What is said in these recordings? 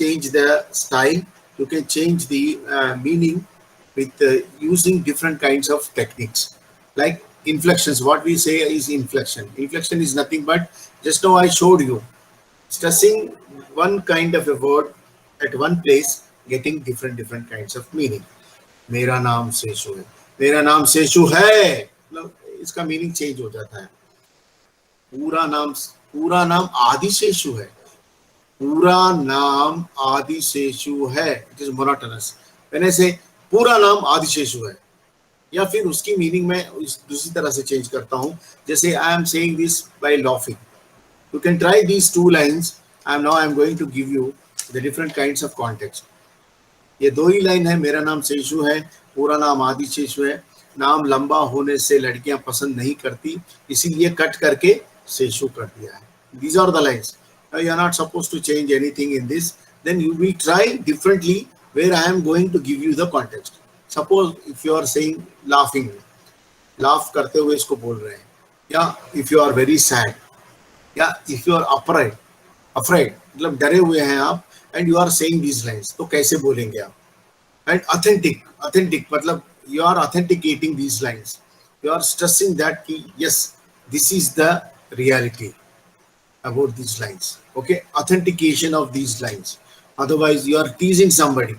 change the style, you can change the meaning with using different kinds of techniques. Like inflections, what we say is inflection. Inflection is nothing but, just now I showed you, stressing one kind of a word at one place, getting different kinds of meaning. मेरा नाम शेषु है, मेरा नाम शेषु है, मतलब इसका meaning change हो जाता है. पूरा नाम आदिशेषु है, पूरा नाम आदिशेषु है, इट इज मोनोटोनस. मैंने से पूरा नाम आदिशेषु है, या फिर उसकी मीनिंग में दूसरी तरह से चेंज करता हूं, जैसे I am saying this by laughing. You can try these two lines. I am going to give you the different kinds of context. ये दो ही लाइन है, मेरा नाम शेषु है, पूरा नाम आदिशेषु है, नाम लंबा होने से लड़कियां पसंद नहीं करती, इसीलिए कट करके शेषु कर दिया है. These are the lines. You are not supposed to change anything in this. Then you will try differently where I am going to give you the context. Suppose if you are saying laughing, laugh करते हुए इसको बोल रहे हैं, या if you are very sad, या if you are afraid, मतलब डरे हुए हैं आप, and you are saying these lines, तो कैसे बोलेंगे आप? And authentic मतलब you are authenticating these lines. You are stressing that कि yes, this is the reality about these lines. Okay, authentication of these lines. Otherwise you are teasing somebody.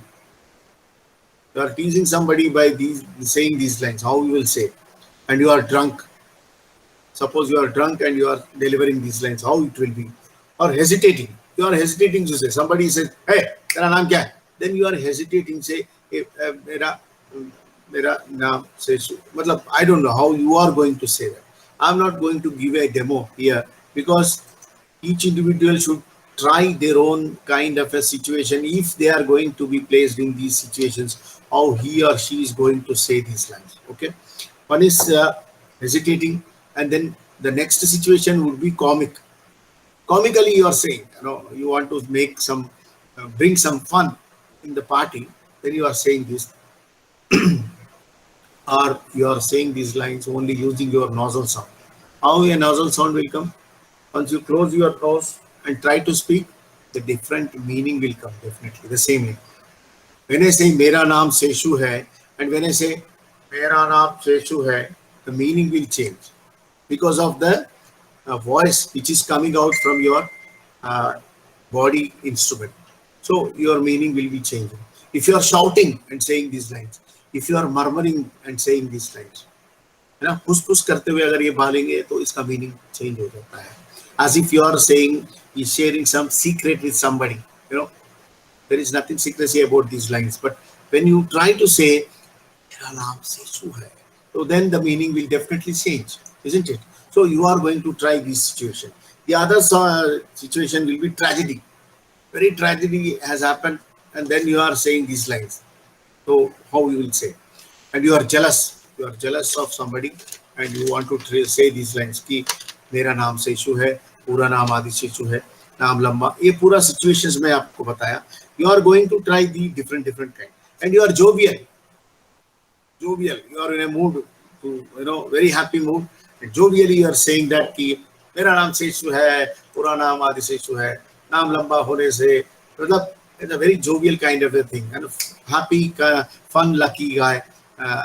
You are teasing somebody by saying these lines. How you will say? And you are drunk. Suppose you are drunk and you are delivering these lines. How it will be? Or hesitating. You are hesitating to say. Somebody says, "Hey, तेरा नाम क्या है?" Then you are hesitating. Say, मेरा नाम शेषु. मतलब I don't know how you are going to say that. I'm not going to give a demo here, because each individual should try their own kind of a situation. If they are going to be placed in these situations, how he or she is going to say these lines. Okay, one is hesitating, and then the next situation would be comic. Comically you are saying, you want to make some bring some fun in the party, then you are saying this. Or you are saying these lines only using your nasal sound. How a nasal sound will come? Once you close your nose and try to speak, the different meaning will come, definitely the same way. When I say मेरा नाम शेषु है, and when I say मेरा नाम शेषु है, the meaning will change because of the voice which is coming out from your body instrument. So your meaning will be changing. If you are shouting and saying these lines, if you are murmuring and saying these lines, है ना, फुस-फुस करते हुए अगर ये बोलेंगे तो इसका meaning change हो जाता है. As if you are saying, you sharing some secret with somebody. There is nothing secrecy about these lines. But when you try to say, मेरा नाम शेषु है, so then the meaning will definitely change, isn't it? So you are going to try this situation. The other situation will be tragedy. Very tragedy has happened, and then you are saying these lines. So how you will say? And you are jealous. You are jealous of somebody, and you want to say these lines कि मेरा नाम शेषु है, पूरा नाम आदिशेषु है, नाम लंबा. ये पूरा situations में आपको बताया. You are going to try the different kind, and you are jovial. You are in a mood to very happy mood. And jovially you are saying that कि मेरा नाम शेषु है, पूरा नाम आदिशेषु है, नाम लंबा होने से, मतलब it's a very jovial kind of a thing, and happy, fun, lucky guy.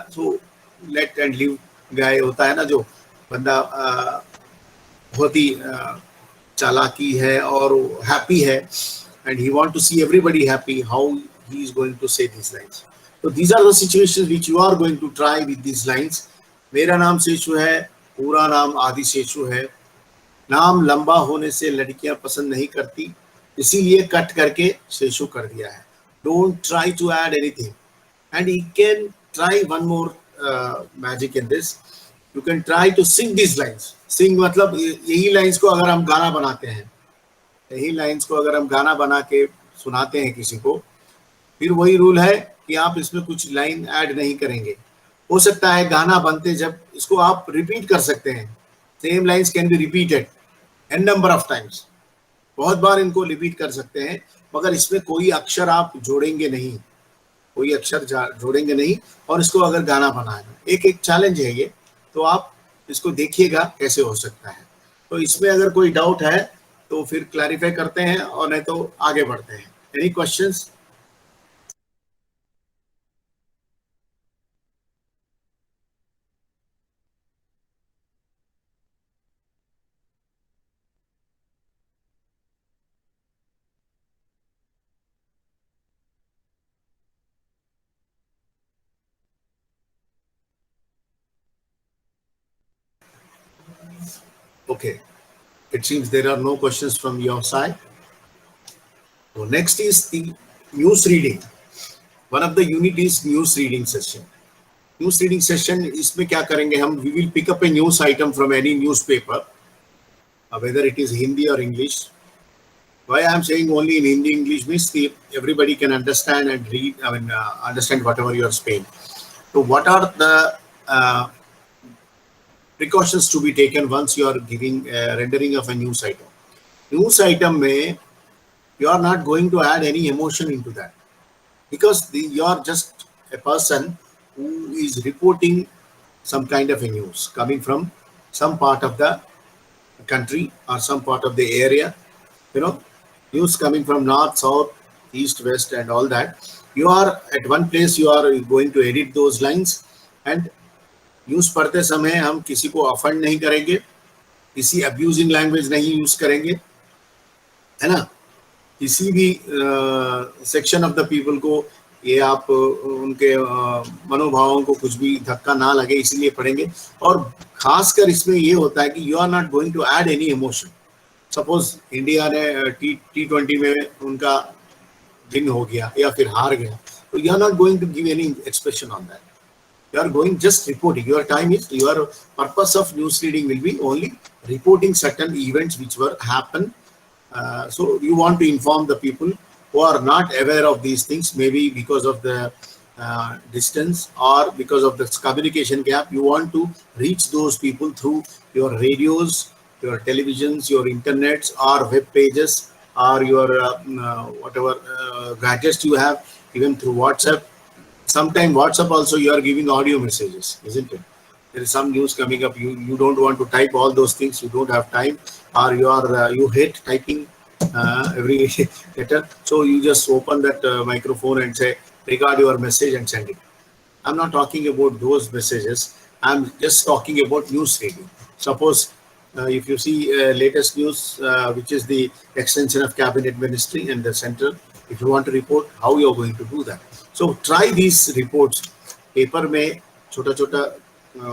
So let and live guy होता है ना, जो बंदा बहुत ही चालाकी है और happy है, and he want to see everybody happy. How he is going to say these lines? So these are the situations which you are going to try with these lines. मेरा नाम शेषु है, पूरा नाम आदिशेषु है, नाम लंबा होने से लड़कियां पसंद नहीं करती, इसीलिए कट करके शेषु कर दिया है. Don't try to add anything. And you can try one more magic in this. You can try to sing these lines. Sing मतलब यही lines को अगर हम गाना बनाते हैं, यही lines को अगर हम गाना बना के सुनाते हैं किसी को, फिर वही रूल है कि आप इसमें कुछ लाइन ऐड नहीं करेंगे. हो सकता है गाना बनते जब इसको आप रिपीट कर सकते हैं. Same lines can be repeated n number of times. बहुत बार इनको रिपीट कर सकते हैं, मगर इसमें कोई अक्षर आप जोड़ेंगे नहीं, कोई अक्षर जोड़ेंगे नहीं, और इसको अगर गाना बनाना एक चैलेंज है ये, तो आप इसको देखिएगा कैसे हो सकता है. तो इसमें अगर कोई डाउट है तो फिर क्लैरिफाई करते हैं, और नहीं तो आगे बढ़ते हैं. Any questions? Okay, it seems there are no questions from your side. So next is the news reading. One of the unit is news reading session. News reading session, इसमें क्या करेंगे हम? We will pick up a news item from any newspaper, whether it is Hindi or English. Why I am saying only in Hindi, English means everybody can understand and read. Understand whatever you are saying. So what are the precautions to be taken once you are giving rendering of a news item? News item may you are not going to add any emotion into that, because you are just a person who is reporting some kind of a news coming from some part of the country or some part of the area, news coming from north, south, east, west, and all that. You are at one place, you are going to edit those lines, and news पढ़ते समय हम किसी को offend नहीं करेंगे, किसी abusing language नहीं use करेंगे, है ना, किसी भी सेक्शन ऑफ द पीपल को ये आप उनके मनोभावों को कुछ भी धक्का ना लगे, इसलिए पढ़ेंगे. और खासकर इसमें ये होता है कि you are not going to add any emotion. Suppose India ने T20 में उनका विन हो गया या फिर हार गया, तो you are not going to give any expression on that. You are going just reporting. Your time is, your purpose of news reading will be only reporting certain events which were happen. So you want to inform the people who are not aware of these things, maybe because of the distance or because of the communication gap. You want to reach those people through your radios, your televisions, your internets or web pages, or your whatever gadgets you have, even through WhatsApp. Sometimes WhatsApp also you are giving audio messages, isn't it? There is some news coming up. You don't want to type all those things. You don't have time, or you hate typing every letter. So you just open that microphone and say, record your message and send it. I'm not talking about those messages. I'm just talking about news reading. Suppose if you see latest news, which is the extension of cabinet ministry and the center, if you want to report, how you are going to do that? So try these reports. Paper में छोटा छोटा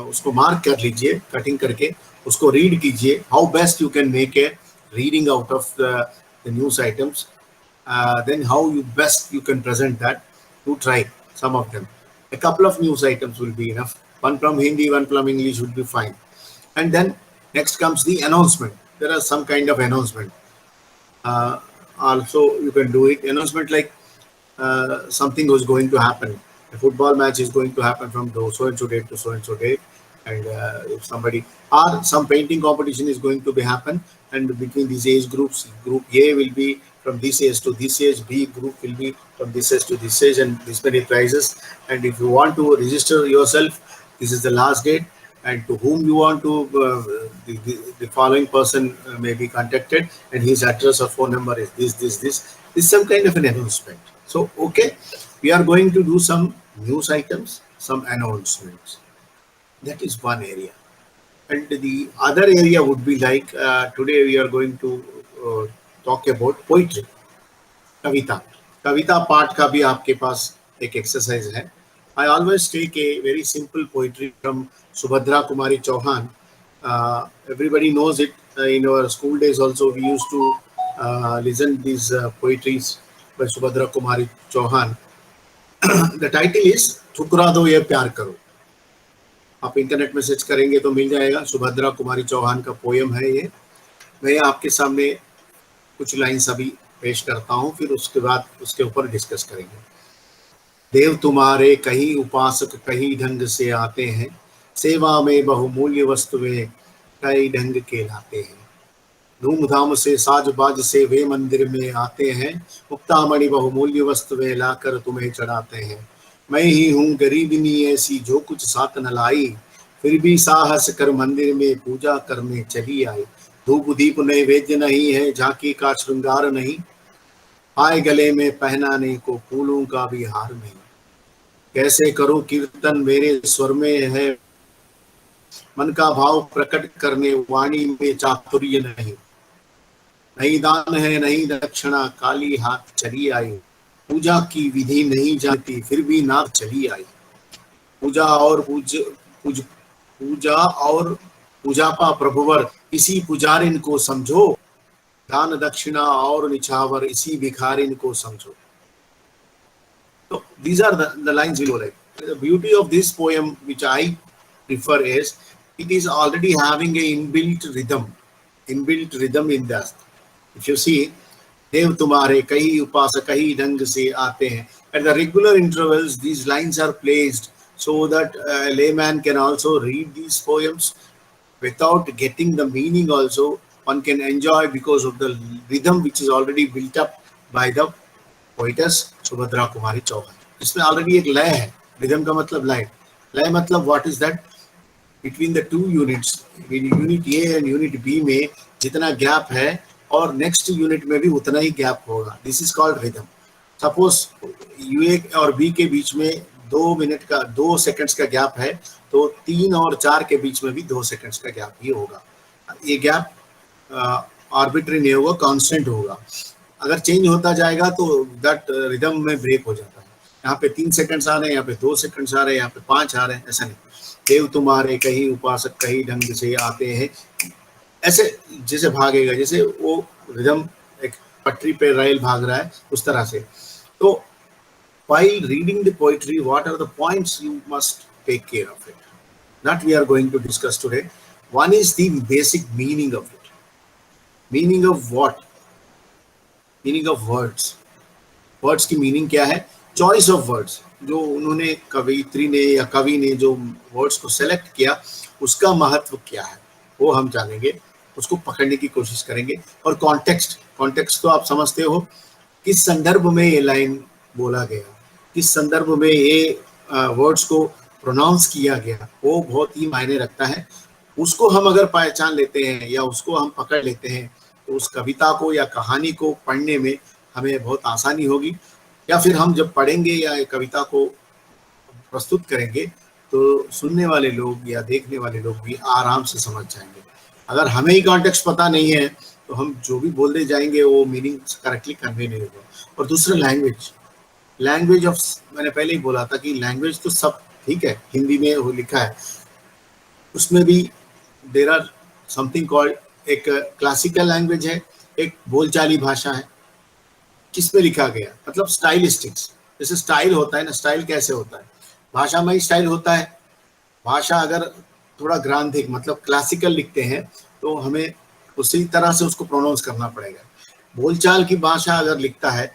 उसको mark कर लीजिए, cutting करके उसको read कीजिए. How best you can make a reading out of the news items. Then how best you can present that. To try some of them. A couple of news items will be enough. One from Hindi, one from English would be fine. And then next comes the announcement. There are some kind of announcement. Also you can do it. Announcement like something was going to happen. A football match is going to happen from so and so date to so and so date, and if somebody or some painting competition is going to be happen, and between these age groups, group A will be from this age to this age, B group will be from this age to this age, and this many prizes. And if you want to register yourself, this is the last date, and to whom you want to the following person may be contacted, and his address or phone number is this is some kind of an announcement. So okay, we are going to do some news items, some announcements. That is one area. And the other area would be like today we are going to talk about poetry. कविता पाठ का भी आपके पास एक exercise है. I always take a very simple poetry from Subhadra Kumari Chauhan. Everybody knows it. In our school days also we used to listen these poetries by Subhadra Kumari Chauhan. The title is ठुकरा दो ये प्यार करो. आप internet में search करेंगे तो मिल जाएगा. सुभद्रा कुमारी चौहान का पोयम है ये. मैं आपके सामने कुछ लाइन्स अभी पेश करता हूँ, फिर उसके बाद उसके ऊपर डिस्कस करेंगे. देव तुम्हारे कहीं उपासक कहीं ढंग से आते हैं, सेवा में बहुमूल्य वस्तुएं कई ढंग के लाते हैं. धूमधाम से साज बाज से वे मंदिर में आते हैं, मुक्तामणि बहुमूल्य वस्तुएं लाकर तुम्हें चढ़ाते हैं. मैं ही हूँ गरीबिनी ऐसी जो कुछ साथ न लाई, फिर भी साहस कर मंदिर में पूजा करने चली आई. धूप दीप नैवेद्य नहीं है, झांकी का श्रृंगार नहीं, आए गले में पहनाने को फूलों का भी हार नहीं। कैसे करूं कीर्तन मेरे स्वर में है, मन का भाव प्रकट करने वाणी में चातुर्य नहीं। नहीं दान है नहीं दक्षिणा, काली हाथ चली आई। पूजा की विधि नहीं जानती फिर भी नाथ चली आई। पूजा और पूजा और पूजापा प्रभुवर, इसी पुजारिन को समझो। दान दक्षिणा और निछावर, इसी भिखारिन को समझो। So these are the lines below. Like the beauty of this poem, which I prefer, is it is already having a inbuilt rhythm in that. If you see, देव तुम्हारे कई उपासक कई ढंग से आते हैं. At the regular intervals, these lines are placed so that a layman can also read these poems without getting the meaning. Also, one can enjoy because of the rhythm which is already built up by the poets Subhadra Kumari Chauhan. इसमें already एक लय है. Rhythm का मतलब लय. लय मतलब what is that? Between the two units, unit A and unit B में जितना गैप है और नेक्स्ट यूनिट में भी उतना ही गैप होगा. This is called rhythm. Suppose A और बी के बीच में 2 सेकंड्स का गैप है, तो 3 और 4 के बीच में भी 2 सेकंड्स का गैप ही होगा. ये गैप आर्बिट्री नहीं होगा, कांस्टेंट होगा. अगर चेंज होता जाएगा तो दैट रिदम में ब्रेक हो जाता है. यहाँ पे 3 सेकंड्स आ रहे हैं, यहाँ पे 2 सेकंड्स आ रहे हैं, यहाँ पे 5 आ रहे हैं. ऐसा नहीं. देव तुम्हारे कहीं उपासक कहीं ढंग से आते हैं, ऐसे जैसे भागेगा, जैसे वो रिदम एक पटरी पे रेल भाग रहा है उस तरह से. तो while reading the poetry, what are the points you must take care of it? That we are going to discuss today. One is the basic meaning of it. Meaning of what? Meaning of words. Words की meaning क्या है? Choice of words. जो उन्होंने कवित्री ने या कवि ने जो वर्ड्स को सेलेक्ट किया, उसका महत्व क्या है वो हम जानेंगे, उसको पकड़ने की कोशिश करेंगे. और कॉन्टेक्स्ट तो आप समझते हो, किस संदर्भ में ये लाइन बोला गया, किस संदर्भ में ये वर्ड्स को प्रोनाउंस किया गया, वो बहुत ही मायने रखता है. उसको हम अगर पहचान लेते हैं या उसको हम पकड़ लेते हैं, तो उस कविता को या कहानी को पढ़ने में हमें बहुत आसानी होगी. या फिर हम जब पढ़ेंगे या कविता को प्रस्तुत करेंगे, तो सुनने वाले लोग या देखने वाले लोग भी आराम से समझ जाएंगे. अगर हमें ही कॉन्टेक्स्ट पता नहीं है, तो हम जो भी बोलते जाएंगे वो मीनिंग करेक्टली कन्वे नहीं होगा. और दूसरा लैंग्वेज ऑफ, मैंने पहले ही बोला था कि लैंग्वेज तो सब ठीक है, हिंदी में वो लिखा है, उसमें भी देयर आर समथिंग कॉल्ड, एक क्लासिकल लैंग्वेज है, एक बोलचाली भाषा है. किसमें लिखा गया मतलब स्टाइलिस्टिक्स. जैसे स्टाइल होता है ना, स्टाइल कैसे होता है? भाषा में ही स्टाइल होता है. भाषा अगर थोड़ा ग्रांथिक मतलब क्लासिकल लिखते हैं, तो हमें उसी तरह से उसको प्रोनाउंस करना पड़ेगा. बोलचाल की भाषा अगर लिखता है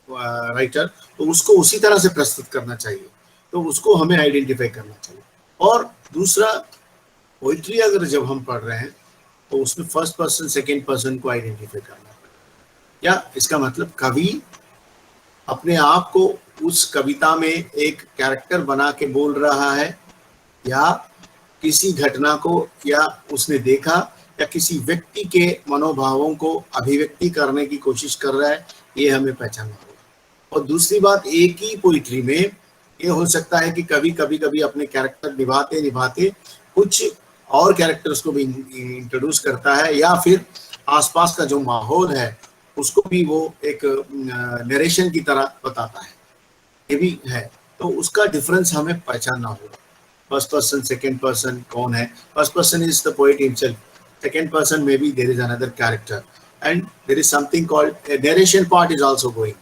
राइटर, तो उसको उसी तरह से प्रस्तुत करना चाहिए. तो उसको हमें आइडेंटिफाई करना चाहिए. और दूसरा, पोइट्री अगर जब हम पढ़ रहे हैं, तो उसमें फर्स्ट पर्सन सेकंड पर्सन को आइडेंटिफाई करना पड़ेगा. या इसका मतलब कवि अपने आप को उस कविता में एक कैरेक्टर बना के बोल रहा है, या किसी घटना को या उसने देखा या किसी व्यक्ति के मनोभावों को अभिव्यक्ति करने की कोशिश कर रहा है, ये हमें पहचानना होगा. और दूसरी बात, एक ही पोइट्री में ये हो सकता है कि कभी अपने कैरेक्टर निभाते कुछ और कैरेक्टर्स को भी इंट्रोड्यूस करता है, या फिर आसपास का जो माहौल है उसको भी वो एक नरेशन की तरह बताता है. ये भी है. तो उसका डिफरेंस हमें पहचानना होगा. फर्स्ट पर्सन सेकंड पर्सन कौन है? First person is the poet himself. Second person may be there is another character, and there is something called a narration part is also going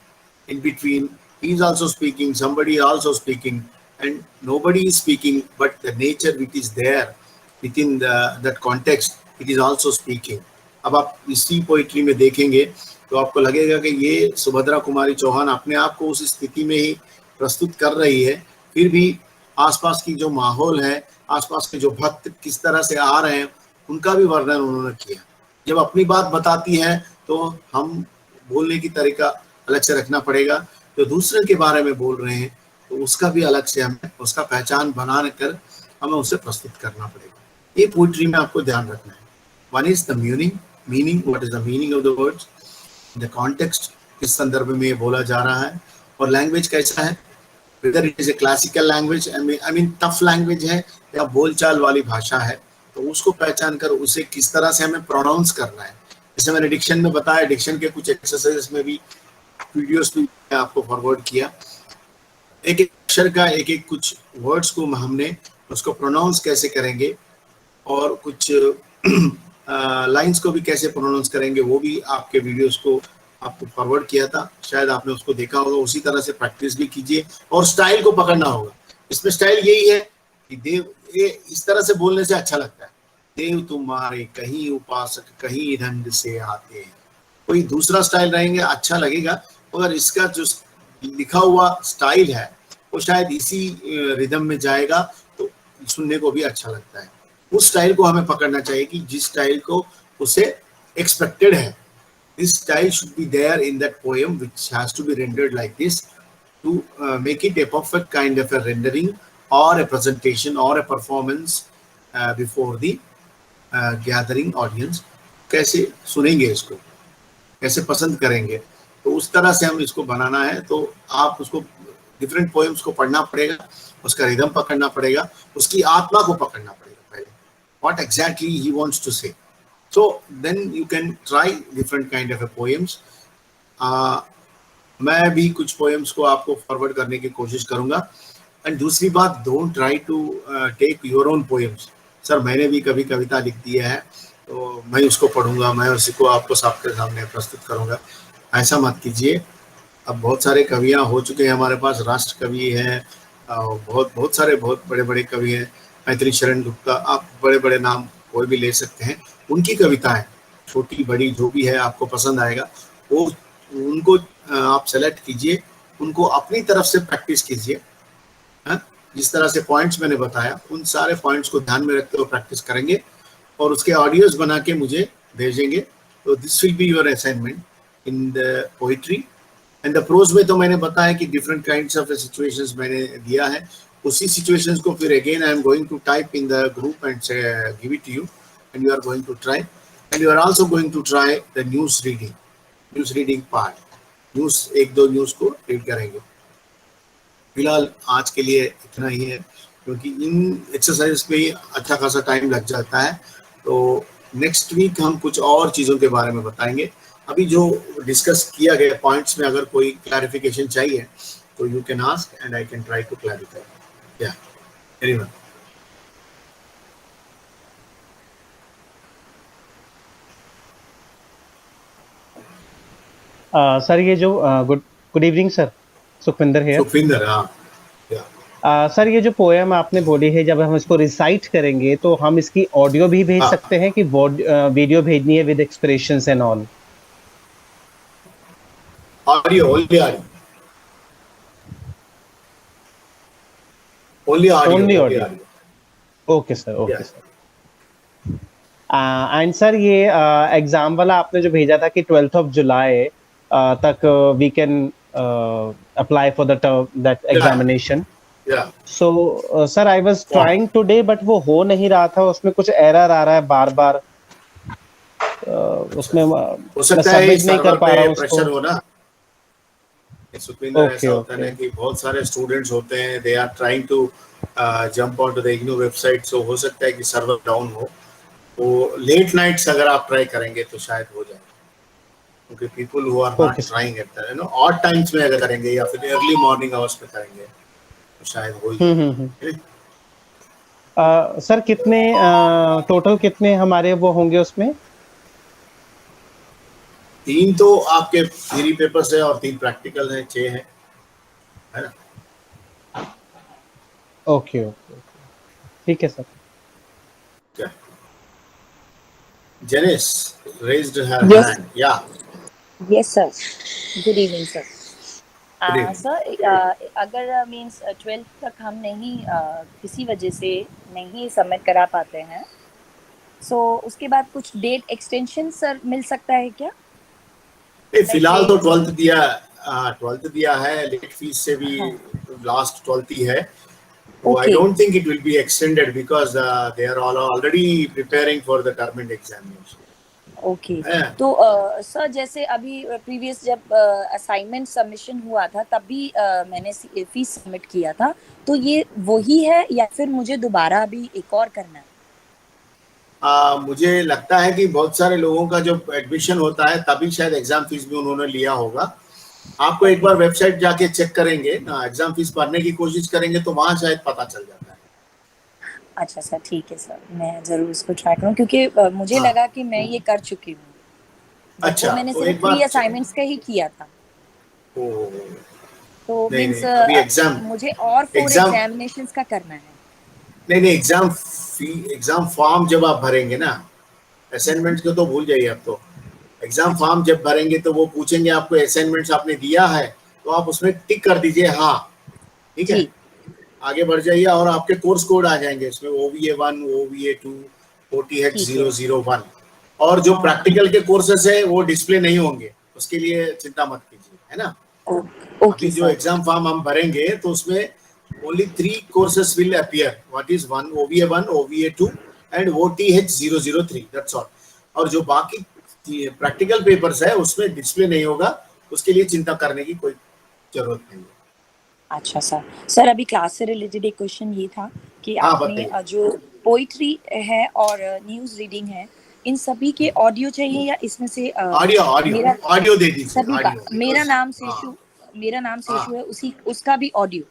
in between. He is also speaking, somebody also speaking, and nobody is speaking, but the nature which is there within that context, it is also speaking. अब आप इसी poetry में देखेंगे तो आपको लगेगा कि ये सुभद्रा कुमारी चौहान अपने आप को उस स्थिति में ही प्रस्तुत कर रही है, फिर भी आसपास की जो माहौल है, आसपास के जो भक्त किस तरह से आ रहे हैं, उनका भी वर्णन उन्होंने किया. जब अपनी बात बताती है तो हम बोलने की तरीका अलग से रखना पड़ेगा. जो दूसरे के बारे में बोल रहे हैं, तो उसका भी अलग से हमें उसका पहचान बना कर हमें उसे प्रस्तुत करना पड़ेगा. ये पोइट्री में आपको ध्यान रखना है. One is the meaning. What is the meaning of the words? The context, किस संदर्भ में ये बोला जा रहा है, और लैंग्वेज कैसा है, whether it is a classical language, I mean tough language है या बोलचाल वाली भाषा है, तो उसको पहचान कर उसे किस तरह से हमें प्रोनाउंस करना है। जैसे मैंने डिक्शन में बताया, डिक्शन के कुछ एक्सरसाइजेस में भी वीडियोस भी आपको फॉरवर्ड किया। एक एक अक्षर का एक एक कुछ वर्ड्स को हमने उसको प्रोनाउंस कैसे करेंगे और कुछ लाइंस को भी कैसे प्रोनाउंस करेंगे, वो भी आपके वीडियोस को आपको फॉरवर्ड किया था, शायद आपने उसको देखा होगा। उसी तरह से प्रैक्टिस भी कीजिए और स्टाइल को पकड़ना होगा। इसमें स्टाइल यही है कि देव, ये इस तरह से बोलने से अच्छा लगता है, देव तुम्हारे कहीं उपासक कहीं रंग से आते हैं। कोई दूसरा स्टाइल रहेंगे अच्छा लगेगा, मगर इसका जो लिखा हुआ स्टाइल है वो शायद इसी रिदम में जाएगा तो सुनने को भी अच्छा लगता है। उस स्टाइल को हमें पकड़ना चाहिए कि जिस स्टाइल को उसे एक्सपेक्टेड है। This style should be there in that poem, which has to be rendered like this to make it a perfect kind of a rendering or a presentation or a performance before the gathering audience. कैसे सुनेंगे इसको, कैसे पसंद करेंगे, तो उस तरह से हम इसको बनाना है। तो आप उसको डिफरेंट पोएम्स को पढ़ना पड़ेगा, उसका रिदम पकड़ना पड़ेगा, उसकी आत्मा को पकड़ना पड़ेगा पहले, what exactly he wants to say. So then you can try different kind of a poems. मैं भी कुछ poems को आपको फॉरवर्ड करने की कोशिश करूंगा। एंड दूसरी बात, don't try to take your own poems. Sir मैंने भी कभी कविता लिख दिया है तो मैं उसको पढ़ूंगा, मैं उसी को आपको सबके सामने प्रस्तुत करूंगा, ऐसा मत कीजिए। अब बहुत सारे कवियाँ हो चुके हैं हमारे पास, राष्ट्र कवि हैं, बहुत सारे बहुत बड़े बड़े कवि हैं, मैथिली शरण गुप्ता, आप बड़े बड़े नाम कोई भी ले सकते हैं। उनकी कविताएं छोटी बड़ी जो भी है आपको पसंद आएगा, वो उनको आप सेलेक्ट कीजिए, उनको अपनी तरफ से प्रैक्टिस कीजिए। जिस तरह से पॉइंट्स मैंने बताया उन सारे पॉइंट्स को ध्यान में रखते हुए प्रैक्टिस करेंगे और उसके ऑडियोज बना के मुझे भेजेंगे। तो this will be your assignment in the poetry. And the prose में तो मैंने बताया कि डिफरेंट काइंड्स ऑफ सिचुएशंस मैंने दिया है, उसी सिचुएशंस को फिर again I am going to type in the group and give it to you and you are going to try, and you are also going to try the news reading part. News एक दो news को read करेंगे। फिलहाल आज के लिए इतना ही है, क्योंकि इन एक्सरसाइज पे अच्छा खासा टाइम लग जाता है। तो नेक्स्ट वीक हम कुछ और चीज़ों के बारे में बताएंगे। अभी जो डिस्कस किया गया पॉइंट्स में अगर कोई क्लैरिफिकेशन चाहिए तो you can ask and I can try to clarify. या एनीवन। सर ये जो गुड इवनिंग सर, सुखविंदर है। सुखविंदर, हाँ। सर ये जो पोएम आपने बोली है, जब हम इसको रिसाइट करेंगे तो हम इसकी ऑडियो भी भेज सकते हैं कि वीडियो भेजनी है with expressions and all? Audio, only audio. Okay sir, okay sir. And sir ये एग्जाम वाला आपने जो भेजा था कि 12th of July तक we can apply for that examination. So sir I was trying today but वो हो नहीं रहा था, उसमें कुछ एरर आ रहा है बार बार, उसमें हो सकता है नहीं कर पा रहा हूं प्रेशर हो ना। सुखविंदर, ऐसा होता है कि बहुत सारे स्टूडेंट्स होते हैं, they are trying to jump on to the IGNOU website, so हो सकता है कि सर्वर डाउन हो। तो लेट नाइट्स अगर आप ट्राई करेंगे तो शायद हो जाए, क्योंकि people who are not trying at the odd times में अगर करेंगे या फिर अर्ली मॉर्निंग आवर्स में करेंगे तो शायद हो ही। सर कितने टोटल कितने हमारे वो होंगे उसमें? 3 तो आपके थ्योरी पेपर्स है और 3 प्रैक्टिकल है, 6 है ना? ओके ओके, ठीक है सर। क्या Janice raised her hand. Yeah. Yes, sir. Good evening, sir. Sir, अगर मीन्स 12th तक हम नहीं किसी वजह से नहीं सबमिट करा पाते हैं, सो उसके बाद कुछ डेट एक्सटेंशन सर मिल सकता है क्या? फिलहाल तो 12th दिया है, लेट फीस से भी लास्ट 12th ही है। So I don't think it will be extended because they are all already preparing for the government examination. Okay है। तो सर जैसे अभी प्रीवियस जब असाइनमेंट सबमिशन हुआ था तब भी मैंने फीस सबमिट किया था, तो ये वही है या फिर मुझे दोबारा अभी एक और करना है? मुझे लगता है कि बहुत सारे लोगों का जब एडमिशन होता है तभी शायद एग्जाम फीस भी उन्होंने लिया होगा। आपको एक बार वेबसाइट जाके चेक करेंगे ना, एग्जाम फीस भरने की कोशिश करेंगे तो वहां शायद पता चल जाता है। अच्छा सर, ठीक है सर, मैं जरूर इसको ट्राई करूँ क्योंकि मुझे हाँ, लगा कि मैं ये कर चुकी हूँ, बट वो अच्छा मैंने तो सिर्फ एक 3 बार असाइनमेंट्स का ही किया था। ओ, तो नहीं मीन्स नहीं अभी एग्जाम मुझे और 4 एग्जाम एग्जामिनेशंस का करना है। नहीं नहीं एग्जाम फी, एग्जाम फॉर्म जब आप भरेंगे ना, हम्म, असाइनमेंट को तो भूल जाइए अब तो। एग्जाम अच्छा फॉर्म जब भरेंगे तो वो पूछेंगे आपको असाइनमेंट्स आपने दिया है, तो आप उसमें टिक कर दीजिए हाँ, ठीक है। जी आगे बढ़ जाइए और आपके कोर्स कोड आ जाएंगे इसमें, OVA1, OVA2, ठीक है। OTH001। और जो हाँ प्रैक्टिकल के कोर्सेस है वो डिस्प्ले नहीं होंगे, उसके लिए चिंता मत कीजिए, है ना। ओके अभी जो सर। एग्जाम फॉर्म हम भरेंगे तो उसमें only 3 courses will appear. What is one? OVA1, OVA2 and OTH003. That's all. और जो बाकी प्रैक्टिकल पेपर्स है उसमें डिस्प्ले नहीं होगा, उसके लिए चिंता करने की कोई जरूरत नहीं है। अच्छा सर, सर अभी क्लास से रिलेटेड एक क्वेश्चन ये था कि हाँ आपने बताइए। जो पोइट्री है और न्यूज़ रीडिंग है, इन सभी के ऑडियो चाहिए या इसमें से ऑडियो ऑडियो मेरा ऑडियो दे दीजिए, सभी का, ऑडियो, मेरा बिकॉज नाम हाँ सेशु, मेरा नाम हाँ सेशु है, उसी उसका भी ऑडियो?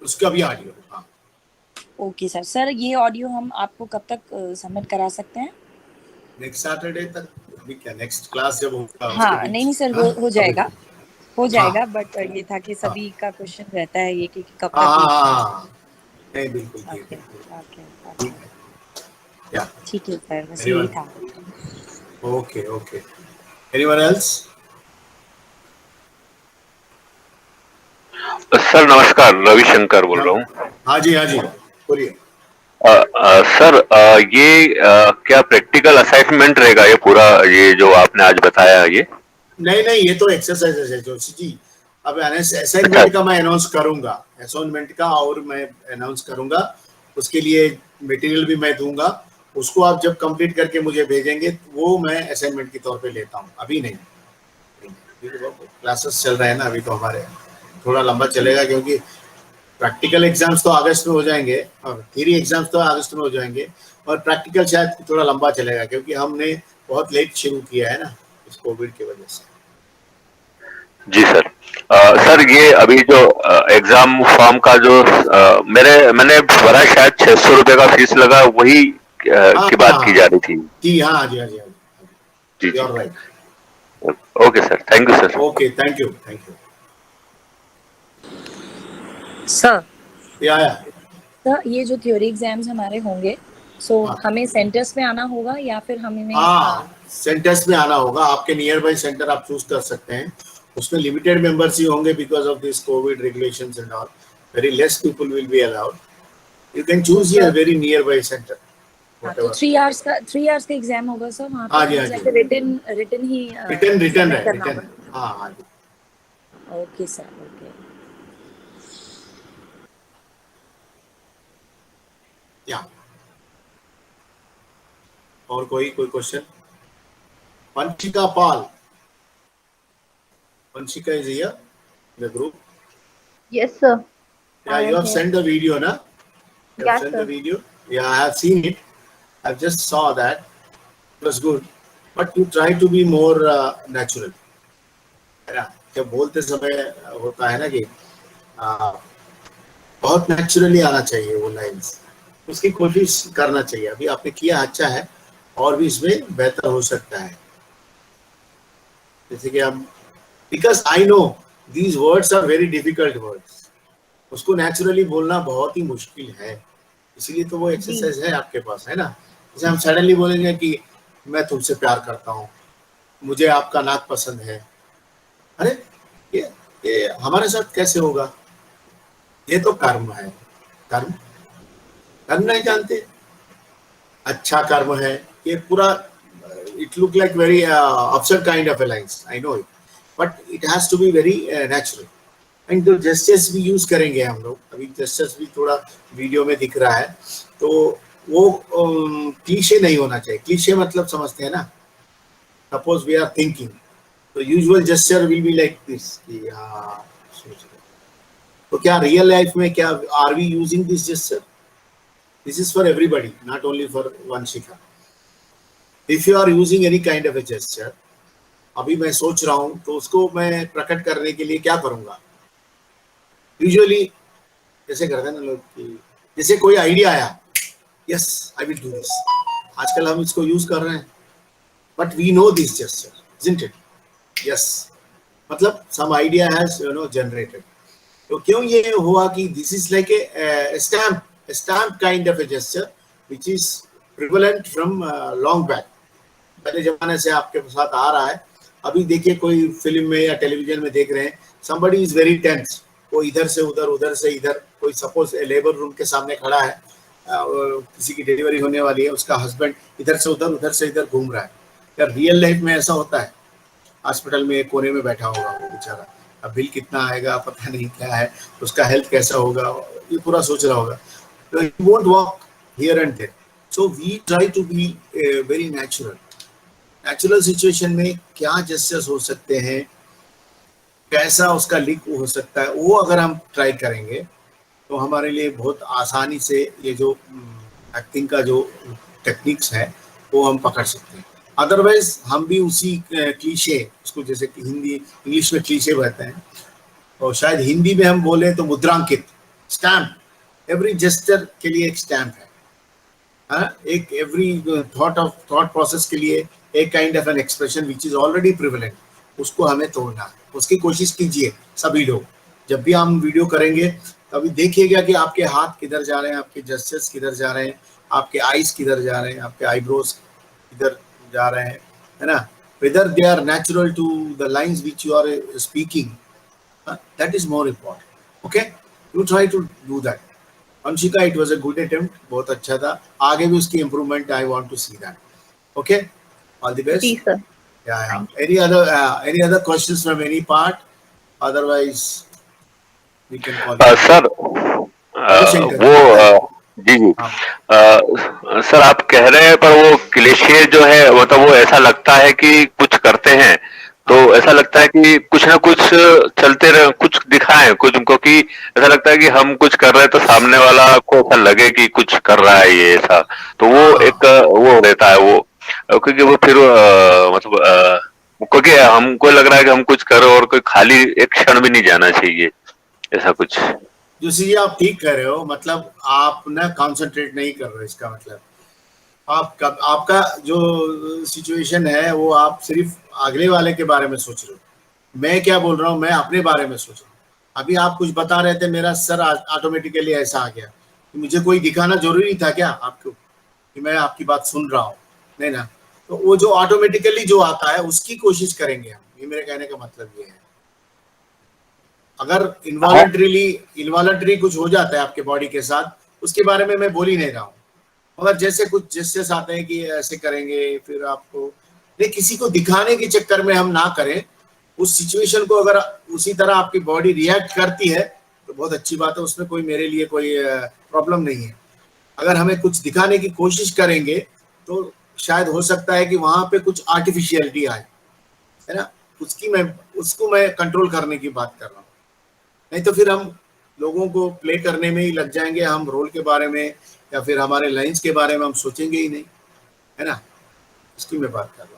उसका भी ऑडियो। हाँ ओके सर। सर ये ऑडियो हम आपको कब तक सबमिट करा सकते हैं? नेक्स्ट सैटरडे तक। अभी क्या नेक्स्ट क्लास जब होगा उसके हाँ नहीं बीच। नहीं सर, हाँ हो अभी जाएगा, हो हाँ जाएगा, बट ये था कि हाँ सभी का क्वेश्चन रहता है ये कि कब हाँ तक हाँ ये हाँ पहुंचे। हाँ। नहीं बिल्कुल ठीक ओके है, ओके ठीक ओके, है। या ठीक है सर, बस यही एनीवन? था। Okay okay, anyone else? Sir नमस्कार, रविशंकर बोल रहा हूँ। हाँ जी बोलिए। सर ये क्या प्रैक्टिकल असाइनमेंट रहेगा ये पूरा, ये जो आपने आज बताया ये? नहीं नहीं ये तो एक्सरसाइजेस है जोशी जी। अब अच्छा असाइनमेंट का मैं अनाउंस करूंगा, असाइनमेंट का और मैं अनाउंस करूंगा, उसके लिए मटेरियल भी मैं दूंगा। उसको आप जब कंप्लीट करके मुझे भेजेंगे वो मैं असाइनमेंट के तौर पे लेता हूँ, अभी नहीं। क्लासेस चल रहे हैं ना अभी तो हमारे, थोड़ा लंबा चलेगा क्योंकि प्रैक्टिकल एग्जाम्स तो अगस्त में हो जाएंगे और थ्योरी एग्जाम्स तो अगस्त में हो जाएंगे, और प्रैक्टिकल शायद थोड़ा लंबा चलेगा क्योंकि हमने बहुत लेट शुरू किया है ना इस कोविड की वजह से। जी सर। सर ये अभी जो एग्जाम फॉर्म का जो मैंने भरा, शायद 600 रुपये का फीस लगा, वही हाँ की बात की जा रही थी। जी हाँ जी हाँ जी हाँ जी जी, U G. All right. Okay sir, thank you sir. Okay thank you thank you. Sir या सर ये जो थ्योरी एग्जाम्स हमारे होंगे, सो हाँ हमें सेंटर्स पे आना होगा या फिर हमें हाँ सेंटर्स में आना होगा, आपके नियर बाई सेंटर आप चूज कर सकते हैं। उसमें लिमिटेड मेंबर्स ही होंगे because of this covid regulations and all, very less people will be allowed. You can तो choose here sir very nearby centre हाँ, तो व्हाटएवर। 3 आवर्स का एग्जाम होगा सर वहाँ पे, हाँ जी हाँ जी, जैसे रिटन रिटन ही रिटर्न रिटर्न सबमिट है करना रिटर्न। होगा? हाँ हाँ जी। Okay sir, okay. या और कोई question? Vanshika Pal. Vanshika is here in the group. Yes, sir. Yeah, I you am have here. sent the video, na? You have Yes, sent the sir. video. Yeah, I have seen it. I just saw that. It was good. But you try to be more natural. है ना? जब बोलते समय होता है ना कि बहुत नेचुरली आना चाहिए वो लाइंस, उसकी कोशिश करना चाहिए। अभी आपने किया अच्छा है, और भी इसमें बेहतर हो सकता है। जैसे कि हम, because I know these words are very difficult words, उसको नेचुरली बोलना बहुत ही मुश्किल है, इसीलिए तो वो जी एक्सरसाइज है आपके पास, है ना। जैसे हम सडनली बोलेंगे कि मैं तुमसे प्यार करता हूँ, मुझे आपका नाक पसंद है, अरे ये हमारे साथ कैसे होगा? ये तो कर्म है, कर्म कर्म नहीं जानते, अच्छा कर्म है ये पूरा। It look like very absurd kind of a lines, I know it, but it has to be very natural. And जो जेस्चर्स भी यूज करेंगे हम लोग, अभी जेस्चर्स भी थोड़ा वीडियो में दिख रहा है, तो वो क्लीशे नहीं होना चाहिए। क्लीशे मतलब समझते हैं ना, Suppose we are thinking, the usual gesture will be like this कि हाँ सोच रहे। तो क्या रियल लाइफ में क्या are we using this gesture? This is for everybody, not only for Vanshika. If you are using any kind of a gesture, अभी मैं सोच रहा हूं तो उसको मैं प्रकट करने के लिए क्या करूंगा? यूजुअली जैसे करते हैं ना लोग कि जैसे कोई आइडिया आया, yes I will do this, आजकल हम इसको यूज कर रहे हैं, but we know this gesture, isn't it? Yes, मतलब सम आइडिया हैज जनरेटेड। तो क्यों ये हुआ कि this is like a stamp kind of a gesture which is prevalent from long back, पहले जमाने से आपके साथ आ रहा है। अभी देखिए कोई फिल्म में या टेलीविजन में देख रहे हैं, somebody is very tense, वो इधर से उधर उधर से इधर, कोई सपोज लेबर रूम के सामने खड़ा है, किसी की डिलीवरी होने वाली है, उसका हस्बैंड इधर से इधर घूम रहा है। क्या रियल लाइफ में ऐसा होता है? हॉस्पिटल में एक कोने में बैठा होगा वो बेचारा, अब बिल कितना आएगा पता नहीं क्या है, उसका हेल्थ कैसा होगा, ये पूरा सोच रहा होगा। तो he won't walk here and there. So we try to be very natural situation में क्या जेस्चर्स हो सकते हैं, कैसा उसका लिंक हो सकता है, वो अगर हम ट्राई करेंगे तो हमारे लिए बहुत आसानी से ये जो एक्टिंग का जो टेक्निक्स है वो हम पकड़ सकते हैं। अदरवाइज हम भी उसी क्लीशे, उसको जैसे कि हिंदी इंग्लिश में क्लीशे कहते हैं, और शायद हिंदी में हम बोले तो मुद्रांकित, स्टैम्प, एवरी जेस्चर के लिए एक स्टैम्प है, एक एवरी थॉट प्रोसेस के लिए एक kind of an expression which is already prevalent, उसको हमें तोड़ना है। उसकी कोशिश कीजिए सभी लोग, जब भी हम वीडियो करेंगे तभी देखिएगा कि आपके हाथ किधर जा रहे हैं, आपके जेस्चर्स किधर जा रहे हैं, आपके आईज किधर जा रहे हैं, आपके आईब्रोज किधर जा रहे हैं, है ना, whether they are natural to the lines which you are speaking, that is more important. Okay, you try to do that. Anshika, it was a good attempt, बहुत अच्छा था, आगे भी उसकी improvement I want to see that. Okay, all the best. जी sir. Yeah. Any other questions from any part? Otherwise we can call sir वो जी जी sir आप कह रहे हैं, पर वो क्लिशे जो है मतलब वो ऐसा लगता है कि कुछ करते हैं तो ऐसा लगता है कि कुछ ना कुछ चलते रहे, कुछ दिखाएं कुछ, क्योंकि ऐसा लगता है कि हम कुछ कर रहे हैं तो सामने वाला को ऐसा लगे कि कुछ कर रहा है ये ऐसा, तो वो एक वो रहता है वो, क्योंकि वो फिर मतलब क्योंकि हमको लग रहा है कि हम कुछ करो और कोई खाली एक क्षण भी नहीं जाना चाहिए, ऐसा कुछ। जो चीजें आप ठीक कर रहे हो, मतलब आप ना कॉन्सेंट्रेट नहीं कर रहे हो, इसका मतलब आपका जो सिचुएशन है वो आप सिर्फ अगले वाले के बारे में सोच रहे हो। मैं क्या बोल रहा हूँ, मैं अपने बारे में सोच रहा हूँ। अभी आप कुछ बता रहे थे, मेरा सर ऑटोमेटिकली ऐसा आ गया कि मुझे कोई दिखाना जरूरी था क्या आपको कि मैं आपकी बात सुन रहा हूँ, नहीं ना। तो वो जो ऑटोमेटिकली जो आता है उसकी कोशिश करेंगे हम, ये मेरे कहने का मतलब ये है। अगर इनवॉलंटरी कुछ हो जाता है आपके बॉडी के साथ, उसके बारे में मैं बोल ही नहीं रहा हूँ, मगर जैसे कुछ जेस्चर्स आते हैं कि ऐसे करेंगे, फिर आपको नहीं, किसी को दिखाने के चक्कर में हम ना करें उस सिचुएशन को। अगर उसी तरह आपकी बॉडी रिएक्ट करती है तो बहुत अच्छी बात है, उसमें कोई मेरे लिए कोई प्रॉब्लम नहीं है। अगर हमें कुछ दिखाने की कोशिश करेंगे तो शायद हो सकता है कि वहां पे कुछ आर्टिफिशियलिटी आए, है ना, उसको मैं कंट्रोल करने की बात कर रहा हूँ। नहीं तो फिर हम लोगों को प्ले करने में ही लग जाएंगे, हम रोल के बारे में या फिर हमारे लाइंस के बारे में हम सोचेंगे ही नहीं, है ना, इसकी मैं बात कर रहा हूँ।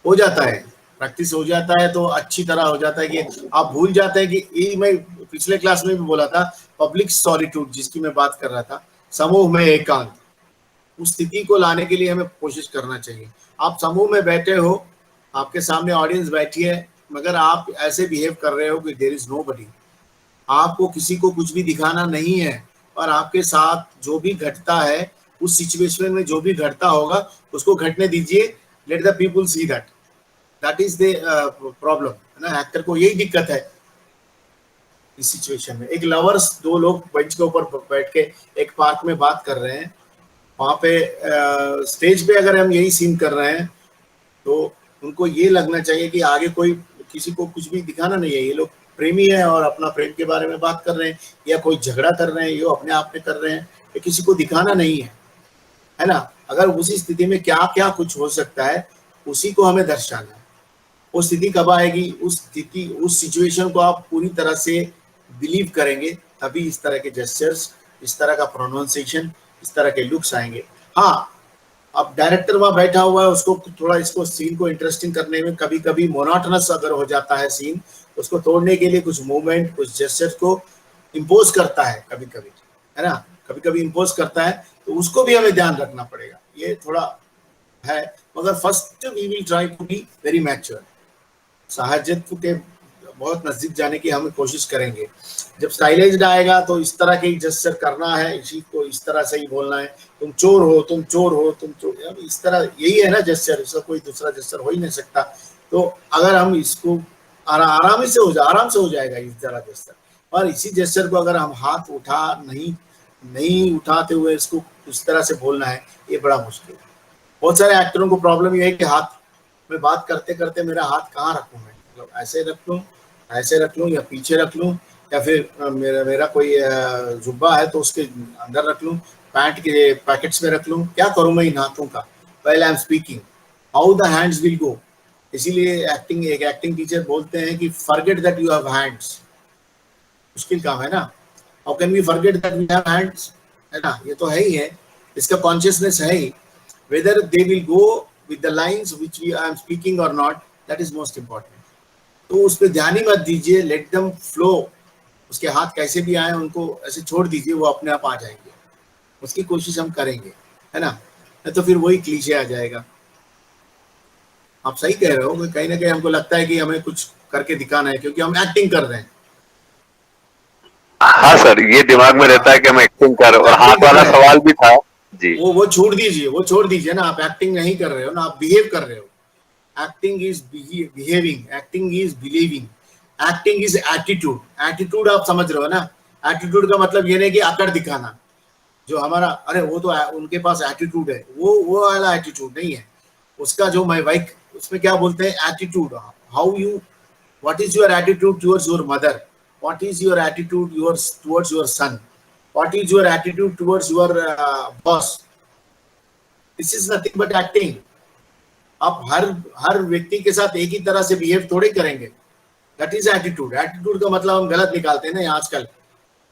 हो जाता है, प्रैक्टिस हो जाता है तो अच्छी तरह हो जाता है कि आप भूल जाते हैं कि ये मैं पिछले क्लास में भी बोला था, पब्लिक सॉलिट्यूड जिसकी मैं बात कर रहा था, समूह में एकांत, उस स्थिति को लाने के लिए हमें कोशिश करना चाहिए। आप समूह में बैठे हो, आपके सामने ऑडियंस बैठी है, मगर आप ऐसे बिहेव कर रहे हो कि देयर इज नोबडी, आपको किसी को कुछ भी दिखाना नहीं है, और आपके साथ जो भी घटता है उस सिचुएशन में जो भी घटता होगा उसको घटने दीजिए, let the people see that is the problem, है ना। एक्टर को यही दिक्कत है इस सिचुएशन में। एक लवर्स, दो लोग बेंच के ऊपर बैठ के एक पार्क में बात कर रहे हैं, वहां पे स्टेज पे अगर हम यही सीन कर रहे हैं तो उनको ये लगना चाहिए कि आगे कोई किसी को कुछ भी दिखाना नहीं है, ये लोग प्रेमी है और अपना प्रेम के बारे में बात कर रहे हैं, या कोई झगड़ा कर रहे हैं, ये अपने आप में कर रहे हैं, ये किसी को दिखाना नहीं है, है ना। अगर उसी स्थिति में क्या क्या कुछ हो सकता है उसी को हमें दर्शाना है। वो स्थिति कब आएगी, उस स्थिति, उस सिचुएशन को आप पूरी तरह से बिलीव करेंगे, तभी इस तरह के जेस्चर्स, इस तरह का प्रोनाउंसिएशन, इस तरह के लुक्स आएंगे। हाँ, अब डायरेक्टर वहां बैठा हुआ है, उसको थोड़ा इसको सीन को इंटरेस्टिंग करने में कभी कभी मोनोटोनस अगर हो जाता है सीन, उसको तोड़ने के लिए कुछ मूवमेंट, कुछ जेस्चर को इम्पोज करता है कभी कभी, है ना, कभी कभी इम्पोज करता है, तो उसको भी हमें ध्यान रखना पड़ेगा। ये थोड़ा है, मगर first we will try to be very mature, साहजियत के बहुत नजदीक जाने की हम कोशिश करेंगे। जब स्टाइलाइज्ड आएगा तो इस तरह के जेस्चर करना है, इसी को इस तरह से ही बोलना है, तुम चोर हो, तुम चोर हो, तुम चोर, इस तरह, यही है ना जेस्चर, इसका कोई दूसरा जेस्चर हो ही नहीं सकता। तो अगर हम इसको आराम से हो जाएगा इस तरह जेस्चर, और इसी जेस्चर को अगर हम हाथ नहीं उठाते हुए इसको उस तरह से बोलना है, ये बड़ा मुश्किल है। बहुत सारे एक्टरों को प्रॉब्लम ये है कि हाथ में बात करते करते मेरा हाथ कहाँ रखूँ मैं, मतलब ऐसे रख लूँ या पीछे रख लूँ, या फिर मेरा कोई जुब्बा है तो उसके अंदर रख लूँ, पैंट के पैकेट्स में रख लूँ, क्या करूँ मैं इन हाथों का, while I am speaking, how the hands will go. इसीलिए एक एक्टिंग टीचर बोलते हैं कि forget that you have hands. मुश्किल काम है ना, how can we forget that we have hands, है ना, ये तो है ही है, इसका कॉन्शियसनेस है ही, whether they will go with the lines which I am speaking or not, that is most important। तो उस पर ध्यान ही मत दीजिए, let them flow, उसके हाथ कैसे भी आए उनको ऐसे छोड़ दीजिए, वो अपने आप आ जाएंगे, उसकी कोशिश हम करेंगे, है ना, नहीं तो फिर वही क्लीशे आ जाएगा। आप सही कह रहे हो, कहीं ना कहीं हमको लगता है कि हमें कुछ करके दिखाना है क्योंकि हम एक्टिंग कर रहे हैं। हाँ सर, ये दिमाग में रहता है कि हम एक्टिंग कर, और हाथ वाला सवाल भी था जी। वो छोड़ दीजिए ना, आप एक्टिंग नहीं कर रहे हो ना, आप बिहेव कर रहे हो। Acting is behaving, acting is believing, acting is attitude. Attitude आप समझ रहे हो ना, एटीट्यूड का मतलब ये नहीं कि आकर दिखाना, जो हमारा, अरे वो तो उनके पास एटीट्यूड है, वो वाला एटीट्यूड नहीं है उसका, जो मैं वाइक उसमें क्या बोलते हैं attitude, how you, what is your attitude towards your mother, what is your attitude towards your son, what is your attitude towards your boss, this is nothing but acting। आप हर व्यक्ति के साथ एक ही तरह से बिहेव थोड़े करेंगे, that is attitude। एटीट्यूड का मतलब हम गलत निकालते हैं ना आजकल,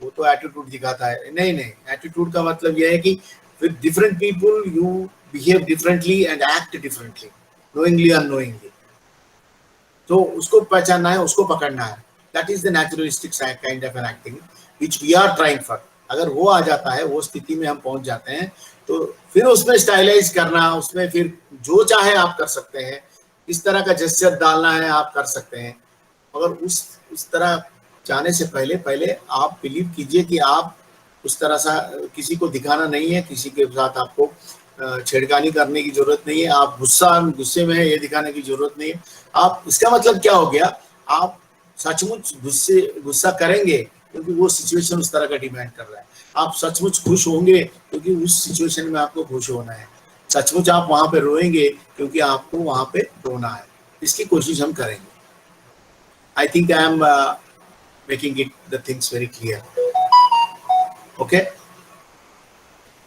वो तो एटीट्यूड दिखाता है, नहीं, एटीट्यूड का मतलब यह है कि with different people you behave differently and act differently, knowingly or unknowingly। तो उसको पहचानना है, उसको पकड़ना है, that is the naturalistic kind of an acting which we are trying for। अगर वो आ जाता है, वो स्थिति में हम पहुंच जाते हैं, तो फिर उसमें स्टाइलाइज करना, उसमें फिर जो चाहे आप कर सकते हैं, इस तरह का जेस्चर डालना है आप कर सकते हैं, मगर उस तरह जाने से पहले आप बिलीव कीजिए कि आप उस तरह सा किसी को दिखाना नहीं है, किसी के साथ आपको छेड़खानी करने की जरूरत नहीं है, आप गुस्से में है ये दिखाने की जरूरत नहीं है। आप, इसका मतलब क्या हो गया, आप सचमुच गुस्सा करेंगे क्योंकि वो सिचुएशन उस तरह का डिमांड कर रहा है, आप सचमुच खुश होंगे क्योंकि उस सिचुएशन में आपको खुश होना है, सचमुच आप वहां पे रोएंगे क्योंकि आपको वहां पे रोना है, इसकी कोशिश हम करेंगे। I think I am making it the things very clear. Okay,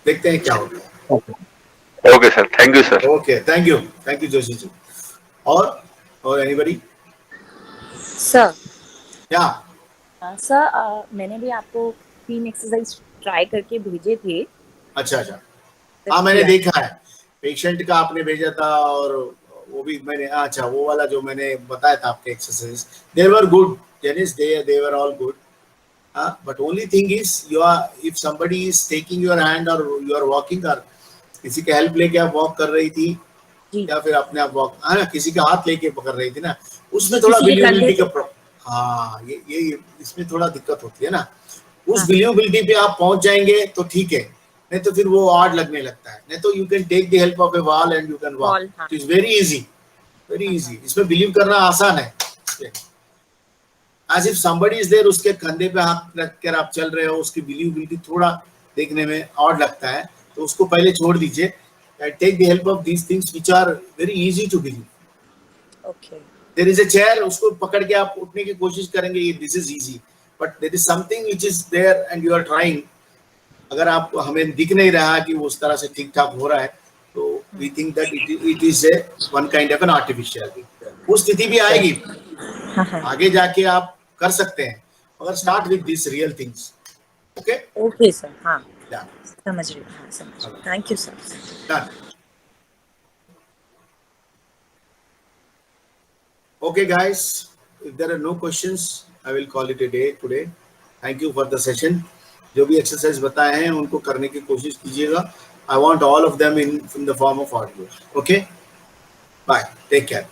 देखते हैं क्या होता है। Okay sir, thank you sir. Okay, thank you Joshi ji. और एनीबॉडी? सर क्या सर, मैंने भी आपको 3 एक्सरसाइज ट्राई करके भेजे थे। अच्छा, हाँ मैंने देखा है, पेशेंट का आपने भेजा था, और वो भी मैंने, अच्छा वो वाला जो मैंने बताया था आपके exercise, they were good genius, they were all good, but only thing is you are, if somebody is taking your hand और यू आर वॉकिंग, और किसी का हेल्प लेके आप वॉक कर रही थी या फिर अपने आप वॉक, हाँ किसी का हाथ लेके पकड़ रही थी ना, उसमें थोड़ा बिलीवेबिलिटी का, हाँ ये इसमें थोड़ा दिक्कत होती है ना, उस बिलीवेबिलिटी पे आप पहुंच जाएंगे तो ठीक है, नहीं तो फिर वो ऑड लगने लगता है। नहीं तो you can take the help of a wall and you can walk, it is very easy. इसमें बिलीव करना आसान है, as if somebody is there, उसके कंधे पे हाथ रखकर आप चल रहे हो, उसकी बिलीवेबिलिटी थोड़ा देखने में ऑड लगता है, तो उसको पहले छोड़ दीजिए, take the help of these things which are very easy to believe. Okay, there is a chair, उसको पकड़ के आप उठने की कोशिश करेंगे, ये this is easy, but there is something which is there and you are trying. अगर आप, हमें दिख नहीं रहा कि वो उस तरह से ठीक ठाक हो रहा है, तो we think that it is a one kind of an artificial. वो स्थिति भी आएगी, आगे जाके आप कर सकते हैं, मगर start with these real things. Okay? Okay sir. हाँ. Yeah. समझ रही हूँ. हाँ, समझ रही हूँ. Thank you sir. Done. Okay guys, if there are no questions, I will call it a day today. Thank you for the session. जो भी exercise बताए हैं उनको करने की कोशिश कीजिएगा. I want all of them in the form of audio. Okay? Bye. Take care.